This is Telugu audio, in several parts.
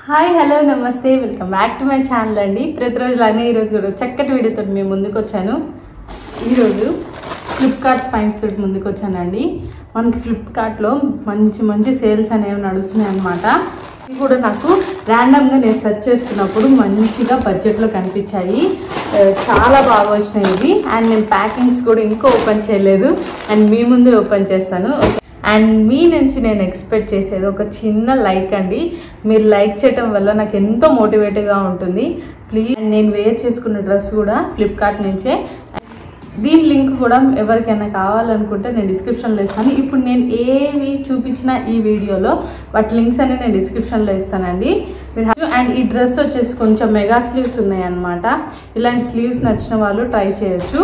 హాయ్ హలో నమస్తే welcome back to my channel అండి. ప్రతిరోజులానే ఈరోజు కూడా చక్కటి వీడియోతో మేము ముందుకు వచ్చాను. ఈరోజు ఫ్లిప్కార్ట్ స్పైన్స్ తోటి ముందుకు వచ్చానండి. మనకి ఫ్లిప్కార్ట్లో మంచి మంచి సేల్స్ అనేవి నడుస్తున్నాయి అన్నమాట. ఇవి కూడా నాకు ర్యాండమ్గా నేను సెర్చ్ చేస్తున్నప్పుడు మంచిగా బడ్జెట్లో కనిపించాయి. చాలా బాగా వచ్చినాయి ఇవి. అండ్ నేను ప్యాకింగ్స్ కూడా ఇంకా ఓపెన్ చేయలేదు అండ్ మీ ముందే ఓపెన్ చేస్తాను. అండ్ మీ నుంచి నేను ఎక్స్పెక్ట్ చేసేది ఒక చిన్న లైక్ అండి. మీరు లైక్ చేయడం వల్ల నాకు ఎంతో మోటివేట్గా ఉంటుంది. ప్లీజ్. నేను వేర్ చేసుకున్న డ్రెస్ కూడా ఫ్లిప్కార్ట్ నుంచే. దీని లింక్ కూడా ఎవరికైనా కావాలనుకుంటే నేను డిస్క్రిప్షన్లో ఇస్తాను. ఇప్పుడు నేను ఏవి చూపించిన ఈ వీడియోలో వాటి లింక్స్ అనేవి నేను డిస్క్రిప్షన్లో ఇస్తానండి. మీరు అండ్ ఈ డ్రెస్ వచ్చేసి కొంచెం మెగా స్లీవ్స్ ఉన్నాయి అన్నమాట. ఇలాంటి స్లీవ్స్ నచ్చిన వాళ్ళు ట్రై చేయొచ్చు.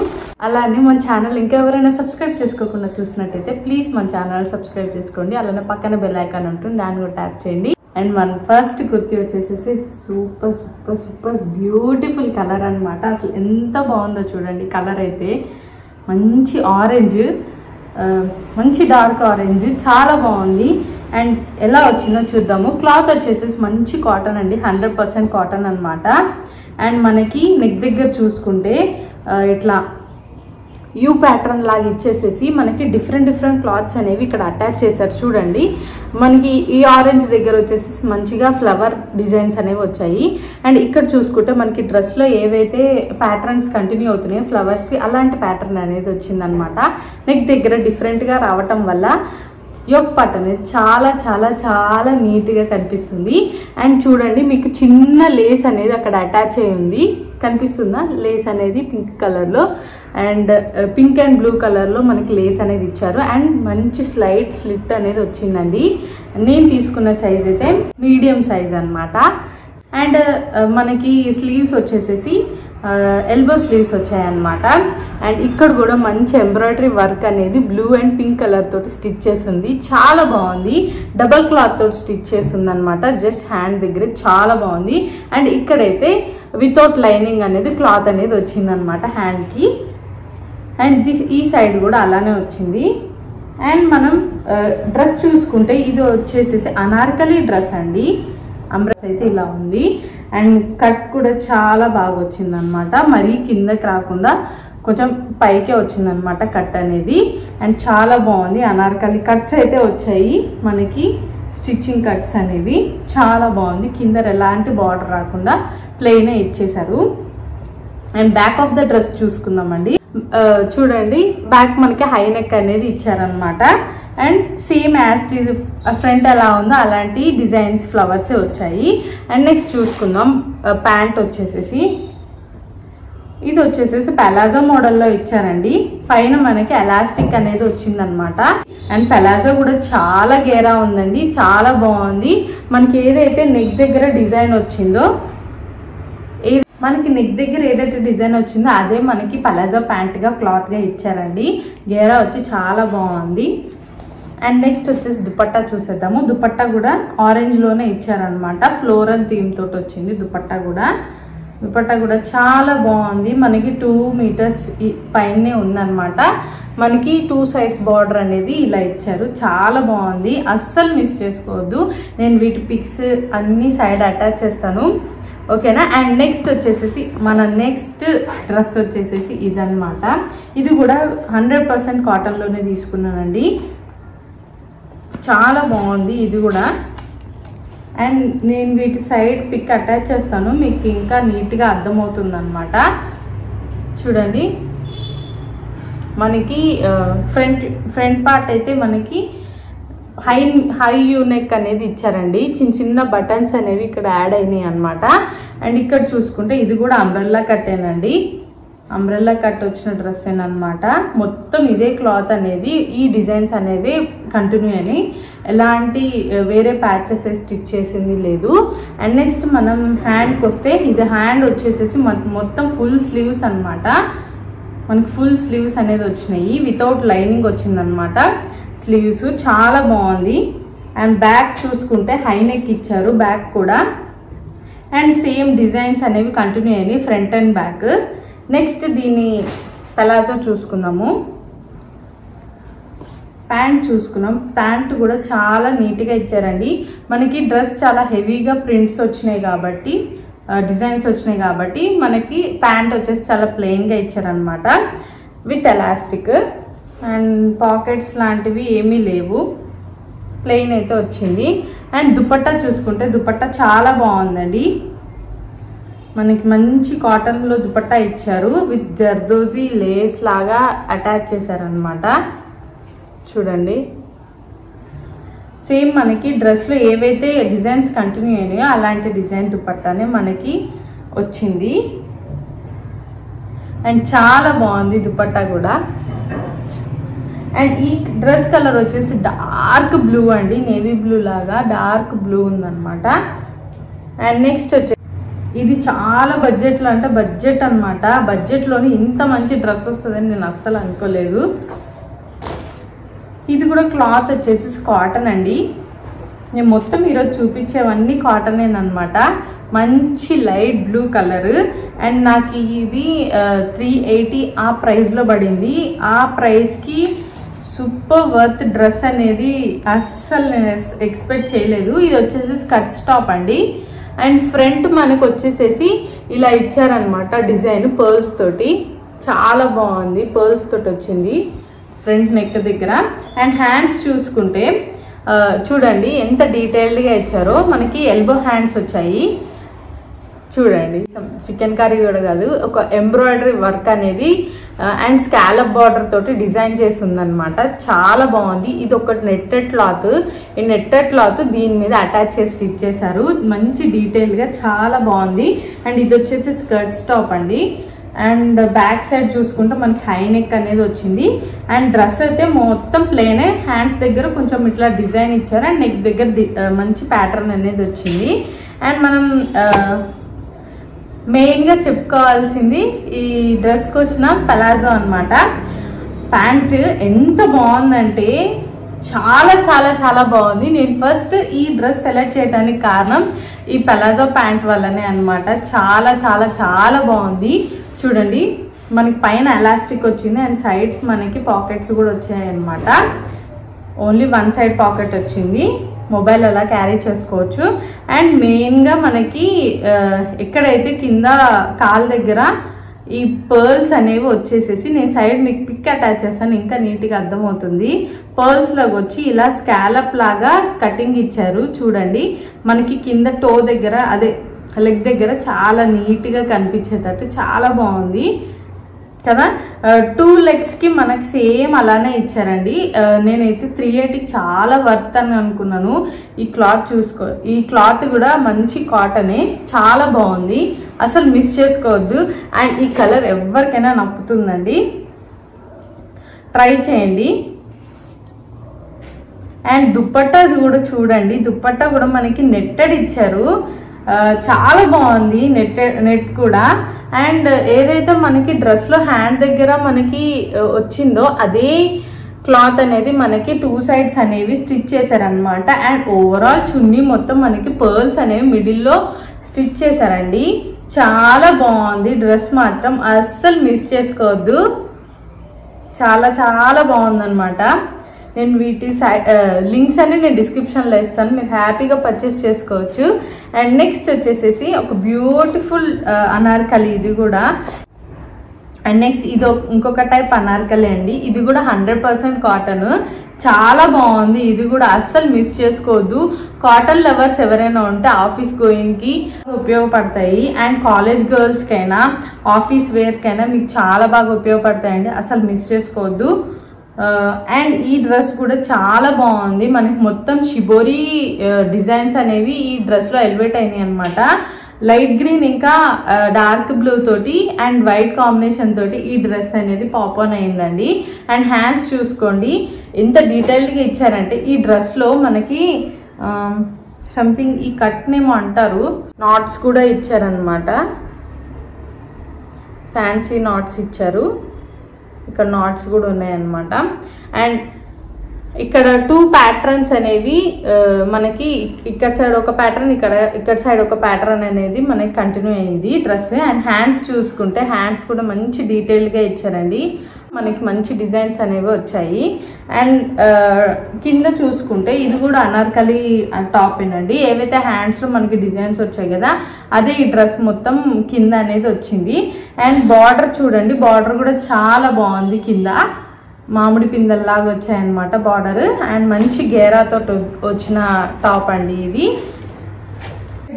అలానే మన ఛానల్ ఇంకెవరైనా సబ్స్క్రైబ్ చేసుకోకుండా చూసినట్టయితే ప్లీజ్ మన ఛానల్ సబ్స్క్రైబ్ చేసుకోండి. అలానే పక్కన బెల్ ఐకాన్ ఉంటుంది, దాన్ని కూడా ట్యాప్ చేయండి. అండ్ మన ఫస్ట్ కుర్తీ వచ్చేసేసి super super super beautiful colour అనమాట. అసలు ఎంత బాగుందో చూడండి. కలర్ అయితే మంచి ఆరెంజ్, మంచి డార్క్ ఆరెంజ్, చాలా బాగుంది. అండ్ ఎలా వచ్చిందో చూద్దాము. క్లాత్ వచ్చేసేసి మంచి కాటన్ అండి, 100% కాటన్ అనమాట. అండ్ మనకి నెక్ దగ్గర చూసుకుంటే ఇట్లా యూ ప్యాటర్న్ లాగా ఇచ్చేసేసి మనకి డిఫరెంట్ క్లాత్స్ అనేవి ఇక్కడ అటాచ్ చేశారు చూడండి. మనకి ఈ ఆరెంజ్ దగ్గర వచ్చేసి మంచిగా ఫ్లవర్ డిజైన్స్ అనేవి వచ్చాయి. అండ్ ఇక్కడ చూసుకుంటే మనకి డ్రెస్లో ఏవైతే ప్యాటర్న్స్ కంటిన్యూ అవుతున్నాయో ఫ్లవర్స్వి, అలాంటి ప్యాటర్న్ అనేది వచ్చిందనమాట. నెక్ దగ్గర డిఫరెంట్గా రావటం వల్ల యోక్ పార్ట్ అనేది చాలా చాలా చాలా నీట్గా కనిపిస్తుంది. అండ్ చూడండి, మీకు చిన్న లేస్ అనేది అక్కడ అటాచ్ అయి ఉంది, కనిపిస్తుందా? లేస్ అనేది పింక్ కలర్లో అండ్ పింక్ అండ్ బ్లూ కలర్లో మనకి లేస్ అనేది ఇచ్చారు. అండ్ మంచి స్లిట్ అనేది వచ్చిందండి. నేను తీసుకున్న సైజ్ అయితే మీడియం సైజ్ అనమాట. అండ్ మనకి స్లీవ్స్ వచ్చేసేసి ఎల్బో స్లీవ్స్ వచ్చాయన్నమాట. అండ్ ఇక్కడ కూడా మంచి ఎంబ్రాయిడరీ వర్క్ అనేది బ్లూ అండ్ పింక్ కలర్ తోటి స్టిచ్ చేస్తుంది, చాలా బాగుంది. డబల్ క్లాత్ తోటి స్టిచ్ చేస్తుంది అనమాట, జస్ట్ హ్యాండ్ దగ్గర, చాలా బాగుంది. అండ్ ఇక్కడైతే వితౌట్ లైనింగ్ అనేది క్లాత్ అనేది వచ్చిందనమాట హ్యాండ్కి. అండ్ ఈ సైడ్ కూడా అలానే వచ్చింది. అండ్ మనం డ్రెస్ చూసుకుంటే ఇది వచ్చేసేసి అనార్కలి డ్రెస్ అండి. అంబ్రెస్ అయితే ఇలా ఉంది. అండ్ కట్ కూడా చాలా బాగా వచ్చిందనమాట, మరీ కిందకి రాకుండా కొంచెం పైకే వచ్చిందనమాట కట్ అనేది. అండ్ చాలా బాగుంది. అనార్కలి కట్స్ అయితే వచ్చాయి మనకి, స్టిచ్చింగ్ కట్స్ అనేవి చాలా బాగుంది. కింద ఎలాంటి బార్డర్ రాకుండా ప్లెయినే ఇచ్చేసారు. And back of the dress చూసుకుందామండి. చూడండి, బ్యాక్ మనకి హై నెక్ అనేది ఇచ్చారనమాట. And same as it front ఎలా ఉందో అలాంటి డిజైన్స్ ఫ్లవర్సే వచ్చాయి. అండ్ నెక్స్ట్ చూసుకుందాం. ప్యాంట్ వచ్చేసేసి ఇది వచ్చేసేసి పెలాజో మోడల్లో ఇచ్చారండి. పైన మనకి ఎలాస్టిక్ అనేది వచ్చిందనమాట. అండ్ పెలాజో కూడా చాలా గేరా ఉందండి, చాలా బాగుంది. మనకి ఏదైతే నెక్ దగ్గర డిజైన్ వచ్చిందో, మనకి నెక్ దగ్గర ఏదైతే డిజైన్ వచ్చిందో అదే మనకి పలాజో ప్యాంట్గా క్లాత్గా ఇచ్చారండి. గేరా వచ్చి చాలా బాగుంది. అండ్ నెక్స్ట్ వచ్చేసి దుపట్టా చూసేద్దాము. దుపట్టా కూడా ఆరెంజ్లోనే ఇచ్చారనమాట, ఫ్లోరల్ థీమ్ తోటి వచ్చింది. దుపట్టా కూడా చాలా బాగుంది. మనకి 2 మీటర్స్ పైనే ఉందన్నమాట. మనకి 2 సైడ్స్ బార్డర్ అనేది ఇలా ఇచ్చారు, చాలా బాగుంది. అస్సలు మిస్ చేసుకోవద్దు. నేను వీటి పిక్స్ అన్ని సైడ్ అటాచ్ చేస్తాను, ఓకేనా? అండ్ నెక్స్ట్ వచ్చేసేసి మన నెక్స్ట్ డ్రెస్ వచ్చేసేసి ఇదన్నమాట. ఇది కూడా 100% కాటన్లోనే తీసుకున్నానండి, చాలా బాగుంది ఇది కూడా. అండ్ నేను వీటి సైడ్ పిక్ అటాచ్ చేస్తాను, మీకు ఇంకా నీట్గా అర్థమవుతుంది అనమాట. చూడండి, మనకి ఫ్రంట్ పార్ట్ అయితే మనకి హై యూ నెక్ అనేది ఇచ్చారండి. చిన్న బటన్స్ అనేవి ఇక్కడ యాడ్ అయినాయి అనమాట. అండ్ ఇక్కడ చూసుకుంటే ఇది కూడా అంబ్రెల్లా కట్టేనండి, అంబ్రెల్లా కట్ వచ్చిన డ్రెస్ అనమాట. మొత్తం ఇదే క్లాత్ అనేది, ఈ డిజైన్స్ అనేవి కంటిన్యూ అని, ఎలాంటి వేరే ప్యాచెస్ స్టిచ్ చేసింది లేదు. అండ్ నెక్స్ట్ మనం హ్యాండ్కి వస్తే, ఇది హ్యాండ్ వచ్చేసేసి మొత్తం ఫుల్ స్లీవ్స్ అనమాట. మనకి ఫుల్ స్లీవ్స్ అనేది వచ్చినాయి, వితౌట్ లైనింగ్ వచ్చిందనమాట స్లీవ్స్, చాలా బాగుంది. అండ్ బ్యాక్ చూసుకుంటే హై నెక్ ఇచ్చారు బ్యాక్ కూడా. అండ్ సేమ్ డిజైన్స్ అనేవి కంటిన్యూ అయినాయి ఫ్రంట్ అండ్ బ్యాక్. నెక్స్ట్ దీని పలాజో చూసుకుందాము. ప్యాంట్ చూసుకున్నాం. ప్యాంట్ కూడా చాలా నీట్గా ఇచ్చారండి. మనకి డ్రెస్ చాలా హెవీగా ప్రింట్స్ వచ్చినాయి కాబట్టి, డిజైన్స్ వచ్చినాయి కాబట్టి మనకి ప్యాంట్ వచ్చేసి చాలా ప్లెయిన్గా ఇచ్చారనమాట విత్ ఎలాస్టిక్. అండ్ పాకెట్స్ లాంటివి ఏమీ లేవు, ప్లెయిన్ అయితే వచ్చింది. అండ్ దుపట్టా చూసుకుంటే దుపట్టా చాలా బాగుందండి. మనకి మంచి కాటన్లో దుపట్టా ఇచ్చారు విత్ జర్దోజీ లేస్ లాగా అటాచ్ చేశారనమాట. చూడండి, సేమ్ మనకి డ్రెస్లో ఏవైతే డిజైన్స్ కంటిన్యూ అయినాయో అలాంటి డిజైన్ దుపట్టానే మనకి వచ్చింది. అండ్ చాలా బాగుంది దుపట్టా కూడా. అండ్ ఈ డ్రెస్ కలర్ వచ్చేసి డార్క్ బ్లూ అండి, నేవీ బ్లూ లాగా డార్క్ బ్లూ ఉందన్నమాట. అండ్ నెక్స్ట్ వచ్చేసి ఇది చాలా బడ్జెట్లో, అంటే బడ్జెట్ అనమాట. బడ్జెట్లోని ఇంత మంచి డ్రెస్ వస్తుందని నేను అస్సలు అనుకోలేదు. ఇది కూడా క్లాత్ వచ్చేసి కాటన్ అండి. నేను మొత్తం ఈరోజు చూపించేవన్నీ కాటనేనమాట. మంచి లైట్ బ్లూ కలర్. అండ్ నాకు ఇది 380 ఆ ప్రైస్లో పడింది. ఆ ప్రైస్కి సూపర్ వర్త్ డ్రెస్ అనేది అస్సలు నేను ఎక్స్పెక్ట్ చేయలేదు. ఇది వచ్చేసి స్కర్ట్ టాప్ అండి. అండ్ ఫ్రంట్ మనకు వచ్చేసేసి ఇలా ఇచ్చారనమాట డిజైన్ పర్ల్స్ తోటి. చాలా బాగుంది, పర్ల్స్ తోటి వచ్చింది ఫ్రంట్ నెక్ దగ్గర. అండ్ హ్యాండ్స్ చూసుకుంటే చూడండి ఎంత డీటెయిల్డ్గా ఇచ్చారో. మనకి ఎల్బో హ్యాండ్స్ వచ్చాయి చూడండి. చికెన్ కర్రీ కూడా కాదు, ఒక ఎంబ్రాయిడరీ వర్క్ అనేది అండ్ స్కాలప్ బార్డర్ తోటి డిజైన్ చేసి ఉందన్నమాట. చాలా బాగుంది. ఇది ఒక నెట్టెడ్ క్లాత్. ఈ నెట్టెడ్ క్లాత్ దీని మీద అటాచ్ చేసి స్టిచ్ చేశారు. మంచి డీటెయిల్గా చాలా బాగుంది. అండ్ ఇది వచ్చేసి స్కర్ట్ టాప్ అండి. అండ్ బ్యాక్ సైడ్ చూసుకుంటే మనకి హై నెక్ అనేది వచ్చింది. అండ్ డ్రెస్ అయితే మొత్తం ప్లేనే. హ్యాండ్స్ దగ్గర కొంచెం ఇట్లా డిజైన్ ఇచ్చారు. అండ్ నెక్ దగ్గర మంచి ప్యాటర్న్ అనేది వచ్చింది. అండ్ మనం మెయిన్గా చెప్పుకోవాల్సింది ఈ డ్రెస్కి వచ్చిన పలాజో అనమాట. ప్యాంట్ ఎంత బాగుందంటే చాలా చాలా చాలా బాగుంది. నేను ఫస్ట్ ఈ డ్రెస్ సెలెక్ట్ చేయడానికి కారణం ఈ పలాజో ప్యాంట్ వల్లనే అనమాట. చాలా చాలా చాలా బాగుంది. చూడండి, మనకి పైన ఎలాస్టిక్ వచ్చింది అండ్ సైడ్స్ మనకి పాకెట్స్ కూడా వచ్చాయి అనమాట. ఓన్లీ వన్ సైడ్ పాకెట్ వచ్చింది. మొబైల్ అలా క్యారీ చేసుకోవచ్చు. అండ్ మెయిన్గా మనకి ఎక్కడైతే కింద కాల్ దగ్గర ఈ పర్ల్స్ అనేవి వచ్చేసేసి, నేను సైడ్ మీకు పిక్ అటాచ్ చేస్తాను ఇంకా నీట్గా అర్థమవుతుంది. పర్ల్స్లోకి వచ్చి ఇలా స్కాలప్ లాగా కటింగ్ ఇచ్చారు. చూడండి, మనకి కింద టో దగ్గర అదే లెగ్ దగ్గర చాలా నీట్గా కనిపించేటట్టు చాలా బాగుంది కదా. 2 లెగ్స్కి మనకి సేమ్ అలానే ఇచ్చారండి. నేనైతే 380 చాలా వర్త్ అని అనుకున్నాను. ఈ క్లాత్ ఈ క్లాత్ కూడా మంచి కాటనే, చాలా బాగుంది, అసలు మిస్ చేసుకోవద్దు. అండ్ ఈ కలర్ ఎవరికైనా నప్పుతుందండి, ట్రై చేయండి. అండ్ దుపట్టా కూడా చూడండి, దుపట్టా కూడా మనకి నెట్టెడ్ ఇచ్చారు. చాలా బాగుంది నెట్ కూడా. అండ్ ఏదైతే మనకి డ్రెస్లో హ్యాండ్ దగ్గర మనకి వచ్చిందో అదే క్లాత్ అనేది మనకి 2 సైడ్స్ అనేవి స్టిచ్ చేశారనమాట. అండ్ ఓవరాల్ చున్నీ మొత్తం మనకి పర్ల్స్ అనేవి మిడిల్లో స్టిచ్ చేశారండి. చాలా బాగుంది డ్రెస్, మాత్రం అస్సలు మిస్ చేసుకోవద్దు. చాలా చాలా బాగుందన్నమాట. నేను వీటి లింక్స్ అన్ని నేను డిస్క్రిప్షన్లో ఇస్తాను, మీరు హ్యాపీగా పర్చేస్ చేసుకోవచ్చు. అండ్ నెక్స్ట్ వచ్చేసేసి ఒక బ్యూటిఫుల్ అనార్కలి, ఇది కూడా. అండ్ నెక్స్ట్ ఇది ఇంకొక టైప్ అనార్కలి అండి. ఇది కూడా 100% కాటన్, చాలా బాగుంది. ఇది కూడా అస్సలు మిస్ చేసుకోవద్దు. కాటన్ లవర్స్ ఎవరైనా ఉంటే ఆఫీస్ గోయింగ్కి ఉపయోగపడతాయి. అండ్ కాలేజ్ గర్ల్స్కైనా ఆఫీస్ వేర్కైనా మీకు చాలా బాగా ఉపయోగపడతాయండి, అసలు మిస్ చేసుకోవద్దు. అండ్ ఈ డ్రెస్ కూడా చాలా బాగుంది. మనకి మొత్తం షిబోరి డిజైన్స్ అనేవి ఈ డ్రెస్లో ఎలివేట్ అయినాయి అనమాట. లైట్ గ్రీన్ ఇంకా డార్క్ బ్లూ తోటి అండ్ వైట్ కాంబినేషన్ తోటి ఈ డ్రెస్ అనేది పాప్ ఆన్ అయిందండి. అండ్ హ్యాండ్స్ చూసుకోండి ఎంత డీటెయిల్డ్గా ఇచ్చారంటే, ఈ డ్రెస్లో మనకి సంథింగ్ ఈ కట్నేమో అంటారు, నాట్స్ కూడా ఇచ్చారనమాట. ఫ్యాన్సీ నాట్స్ ఇచ్చారు, ఇక్కడ నాట్స్ కూడా ఉన్నాయన్నమాట. అండ్ ఇక్కడ 2 ప్యాటర్న్స్ అనేవి మనకి ఇక్కడ సైడ్ ఒక ప్యాటర్న్, ఇక్కడ సైడ్ ఒక ప్యాటర్న్ అనేది మనకి కంటిన్యూ అయింది డ్రెస్. అండ్ హ్యాండ్స్ చూసుకుంటే హ్యాండ్స్ కూడా మంచి డీటెయిల్గా ఇచ్చారండి. మనకి మంచి డిజైన్స్ అనేవి వచ్చాయి. అండ్ కింద చూసుకుంటే ఇది కూడా అనార్కలి టాప్ ఏనండి. ఏవైతే హ్యాండ్స్లో మనకి డిజైన్స్ వచ్చాయి కదా అదే ఈ డ్రెస్ మొత్తం కింద అనేది వచ్చింది. అండ్ బార్డర్ చూడండి, బార్డర్ కూడా చాలా బాగుంది. కింద మామిడి పిందల్లాగా వచ్చాయన్నమాట బార్డర్. అండ్ మంచి గేరాతో వచ్చిన టాప్ అండి ఇది.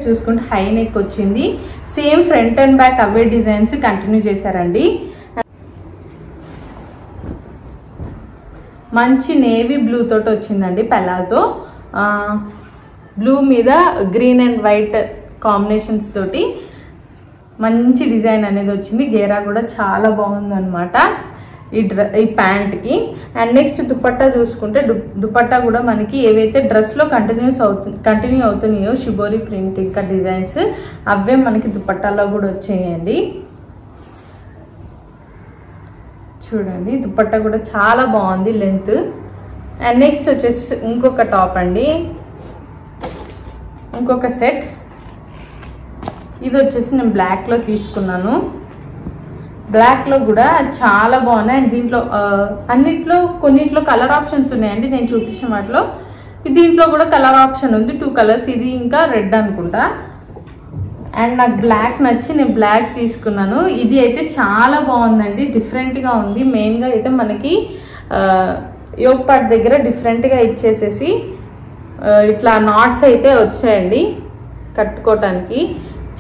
చూసుకుంటే హై నెక్ వచ్చింది. Same front and back away designs continue చేశారండి. మంచి నేవీ బ్లూ తోటి వచ్చిందండి పెలాజో. బ్లూ మీద గ్రీన్ అండ్ వైట్ కాంబినేషన్స్ తోటి మంచి డిజైన్ అనేది వచ్చింది. గేరా కూడా చాలా బాగుందన్నమాట ఈ ప్యాంట్కి. అండ్ నెక్స్ట్ దుపట్టా చూసుకుంటే దుపట్టా కూడా మనకి ఏవైతే డ్రెస్లో కంటిన్యూ అవుతున్నాయో షిబోరి ప్రింట్ ఇంకా డిజైన్స్ అవే మనకి దుపట్టాలో కూడా వచ్చాయండి. చూడండి దుపట్టా కూడా చాలా బాగుంది లెంత్. అండ్ నెక్స్ట్ వచ్చేసి ఇంకొక టాప్ అండి, ఇంకొక సెట్. ఇది వచ్చేసి నేను బ్లాక్లో తీసుకున్నాను. బ్లాక్లో కూడా చాలా బాగున్నాయి. అండ్ దీంట్లో కొన్నిట్లో కలర్ ఆప్షన్స్ ఉన్నాయండి నేను చూపించిన వాటిలో. దీంట్లో కూడా కలర్ ఆప్షన్ ఉంది, 2 కలర్స్, ఇది ఇంకా రెడ్ అనుకుంటా. అండ్ నాకు బ్లాక్ నచ్చి నేను బ్లాక్ తీసుకున్నాను. ఇది అయితే చాలా బాగుందండి, డిఫరెంట్గా ఉంది. మెయిన్గా అయితే మనకి యోక్ పార్ట్ దగ్గర డిఫరెంట్గా ఇచ్చేసేసి ఇట్లా నాట్స్ అయితే వచ్చాయండి కట్టుకోవటానికి.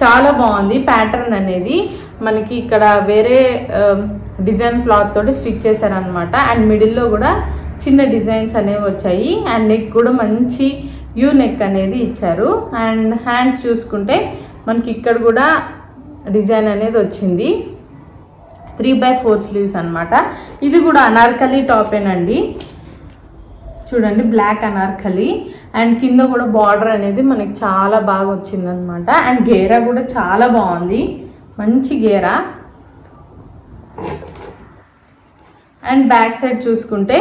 చాలా బాగుంది ప్యాటర్న్ అనేది. మనకి ఇక్కడ వేరే డిజైన్ క్లాత్ తోటి స్టిచ్ చేశారనమాట. అండ్ మిడిల్లో కూడా చిన్న డిజైన్స్ అనేవి వచ్చాయి. అండ్ నెక్ కూడా మంచి యూ నెక్ అనేది ఇచ్చారు. అండ్ హ్యాండ్స్ చూసుకుంటే మనకి ఇక్కడ కూడా డిజైన్ అనేది వచ్చింది. 3/4 స్లీవ్స్ అనమాట. ఇది కూడా అనార్కలి టాపేనండి. చూడండి బ్లాక్ అనార్కలి. అండ్ కింద కూడా బార్డర్ అనేది మనకి చాలా బాగా వచ్చిందనమాట. అండ్ గేరా కూడా చాలా బాగుంది, మంచి గేరా. అండ్ బ్యాక్ సైడ్ చూసుకుంటే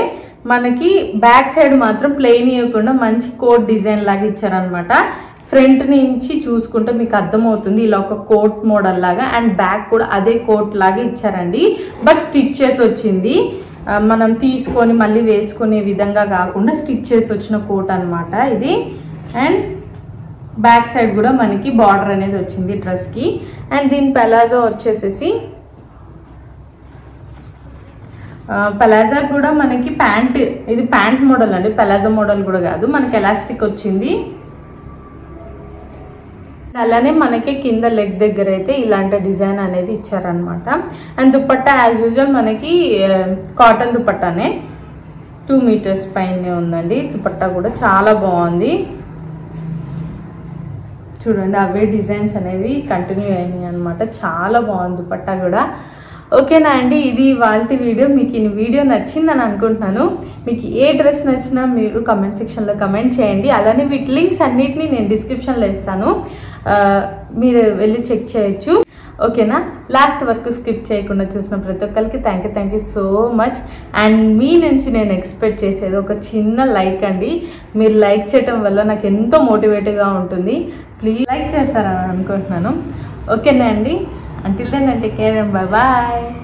మనకి బ్యాక్ సైడ్ మాత్రం ప్లెయిన్ ఇవ్వకుండా మంచి కోట్ డిజైన్ లాగా ఇచ్చారనమాట. ఫ్రంట్ నుంచి చూసుకుంటే మీకు అర్థమవుతుంది ఇలా ఒక కోట్ మోడల్ లాగా. అండ్ బ్యాక్ కూడా అదే కోట్ లాగా ఇచ్చారండి, బట్ స్టిచ్ చేసి వచ్చింది. మనం తీసుకొని మళ్ళీ వేసుకునే విధంగా కాకుండా స్టిచ్ చేసి వచ్చిన కోట్ అనమాట ఇది. అండ్ బ్యాక్ సైడ్ కూడా మనకి బార్డర్ అనేది వచ్చింది డ్రెస్కి. అండ్ దీని పెలాజో వచ్చేసేసి పెలాజో కూడా మనకి ప్యాంట్, ఇది ప్యాంట్ మోడల్ అండి, పెలాజో మోడల్ కూడా కాదు. మనకి ఎలాస్టిక్ వచ్చింది. అలానే మనకి కింద లెగ్ దగ్గర అయితే ఇలాంటి డిజైన్ అనేది ఇచ్చారనమాట. అండ్ దుపట్టా యాజ్ యూజువల్ మనకి కాటన్ దుపట్టానే 2 మీటర్స్ పైనే ఉందండి. దుపట్టా కూడా చాలా బాగుంది. చూడండి అవే డిజైన్స్ అనేవి కంటిన్యూ అయినాయి అనమాట. చాలా బాగుంది దుపట్టా కూడా. ఓకేనా అండి, ఇది వాళ్ళ వీడియో. మీకు ఈ వీడియో నచ్చిందని అనుకుంటున్నాను. మీకు ఏ డ్రెస్ నచ్చినా మీరు కమెంట్ సెక్షన్లో కమెంట్ చేయండి. అలానే వీటి లింక్స్ అన్నిటినీ నేను డిస్క్రిప్షన్లో ఇస్తాను, మీరు వెళ్ళి చెక్ చేయొచ్చు. ఓకేనా, లాస్ట్ వరకు స్కిప్ చేయకుండా చూసిన ప్రతి ఒక్కరికి thank you so much. And మీ నుంచి నేను ఎక్స్పెక్ట్ చేసేది ఒక చిన్న లైక్ అండి. మీరు లైక్ చేయటం వల్ల నాకు ఎంతో మోటివేట్గా ఉంటుంది. ప్లీజ్ లైక్ చేస్తారని అనుకుంటున్నాను. ఓకేనా అండి, until then, take care and bye bye.